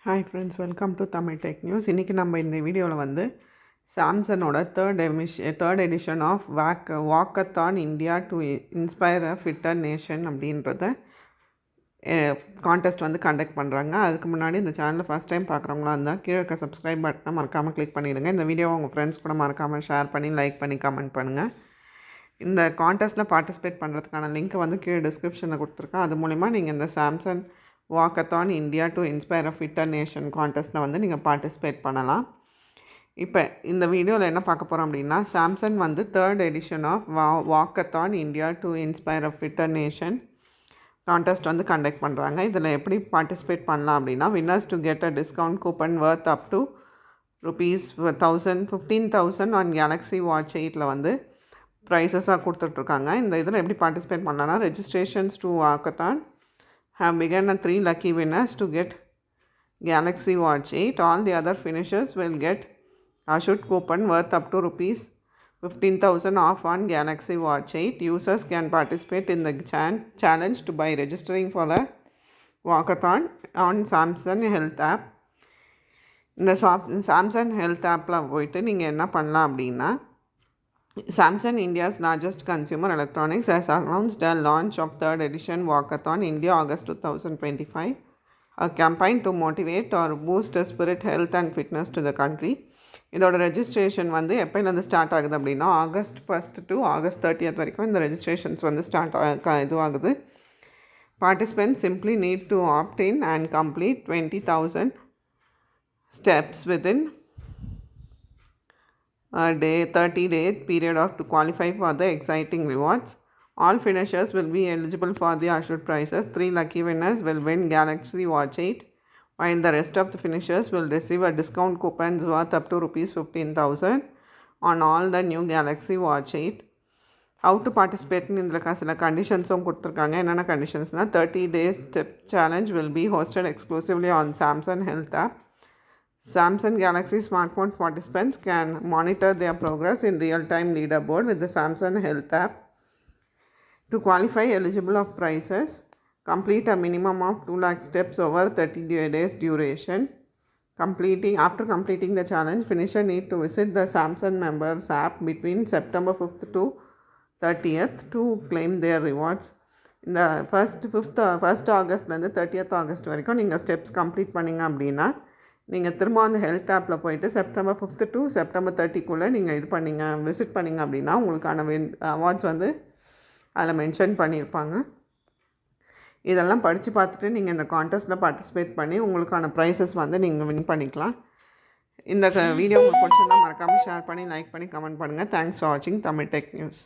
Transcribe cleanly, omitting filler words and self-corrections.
Hi friends, welcome to Tamil tech news. இன்றைக்கி நம்ம இந்த வீடியோவில் வந்து சாம்சங்கோட third edition of walkathon India to inspire a fitter nation அப்படின்றத கான்டெஸ்ட் வந்து கண்டக்ட் பண்ணுறாங்க. அதுக்கு முன்னாடி இந்த சேனலில் ஃபஸ்ட் டைம் பார்க்குறவங்களா இருந்தால் கீழே இருக்க சப்ஸ்கிரைப் பட்டனை மறக்காமல் கிளிக் பண்ணிவிடுங்க. இந்த வீடியோவை உங்கள் ஃப்ரெண்ட்ஸ் கூட மறக்காமல் ஷேர் பண்ணி லைக் பண்ணி கமெண்ட் பண்ணுங்கள். இந்த கான்டெஸ்ட்டில் பார்ட்டிசிபேட் பண்ணுறதுக்கான லிங்க் வந்து கீழே டிஸ்கிரிப்ஷனில் கொடுத்துருக்கேன். அது மூலிமா நீங்கள் இந்த Samsung walkathon India to inspire a fitter nation கான்டெஸ்ட்டில் வந்து நீங்கள் பார்ட்டிசிபேட் பண்ணலாம். இப்போ இந்த வீடியோவில் என்ன பார்க்க போகிறோம் அப்படின்னா, சாம்சங் வந்து third edition of walkathon India to inspire a fitter nation contest வந்து கண்டக்ட் பண்ணுறாங்க. இதில் எப்படி பார்ட்டிசிபேட் பண்ணலாம் அப்படின்னா, winners to get a discount coupon worth up to ₹15,000 on Galaxy Watch 8 வந்து ப்ரைஸஸாக கொடுத்துட்ருக்காங்க. இந்த இதில் எப்படி பார்ட்டிசிபேட் பண்ணலான்னா, registrations to walkathon have begun and 3 lucky winners to get Galaxy Watch 8. All the other finishers will get assured coupon worth up to ₹15,000 off on Galaxy Watch 8. Users can participate in the challenge by registering for a walkathon on Samsung Health app. இந்த Samsung health ஆப்பில் போயிட்டு நீங்கள் என்ன பண்ணலாம் அப்படின்னா, Samsung, India's largest consumer electronics, has announced the launch of third edition Walkathon India August 2025, a campaign to motivate or boost spirit, health and fitness to the country. இதோட registration வந்து எப்போலேருந்து start ஆகுது அப்படின்னா, August 1st to August 30th வரைக்கும் இந்த registrations வந்து இதுவாகுது. Participants simply need to opt in and complete 20,000 steps within a 30-day period to qualify for the exciting rewards. All finishers will be eligible for the assured prizes. 3 lucky winners will win Galaxy Watch 8, while the rest of the finishers will receive a discount coupons worth up to ₹15,000 on all the new Galaxy Watch 8. How to participate in the சில கண்டிஷன்ஸும் கொடுத்துருக்காங்க. என்னென்ன கண்டிஷன்ஸ்னால், 30 days challenge will be hosted exclusively on Samsung Health app. Samsung Galaxy smartphone participants can monitor their progress in real-time leaderboard with the Samsung Health app. To qualify, eligible of prizes, complete a minimum of 2 lakh steps over 30 days duration. After completing the challenge, finisher need to visit the Samsung members app between September 5th to 30th to claim their rewards. இந்த first ஆகஸ்ட்லேருந்து 30th August வரைக்கும் நீங்கள் steps complete பண்ணிங்க அப்படின்னா, நீங்கள் திரும்ப அந்த health ஆப்பில் போயிட்டு September 5th to September 30க்குள்ளே நீங்கள் விசிட் பண்ணிங்க அப்படின்னா உங்களுக்கான அவார்ட்ஸ் வந்து அதில் மென்ஷன் பண்ணியிருப்பாங்க. இதெல்லாம் படித்து பார்த்துட்டு நீங்கள் இந்த கான்டெஸ்ட்டில் பார்ட்டிசிபேட் பண்ணி உங்களுக்கான ப்ரைஸஸ் வந்து நீங்கள் வின் பண்ணிக்கலாம். இந்த வீடியோ உங்களுக்கு பிடிச்சிருந்தால் மறக்காமல் ஷேர் பண்ணி லைக் பண்ணி கமெண்ட் பண்ணுங்கள். தேங்க்ஸ் ஃபார் வாட்சிங் தமிழ் டெக் நியூஸ்.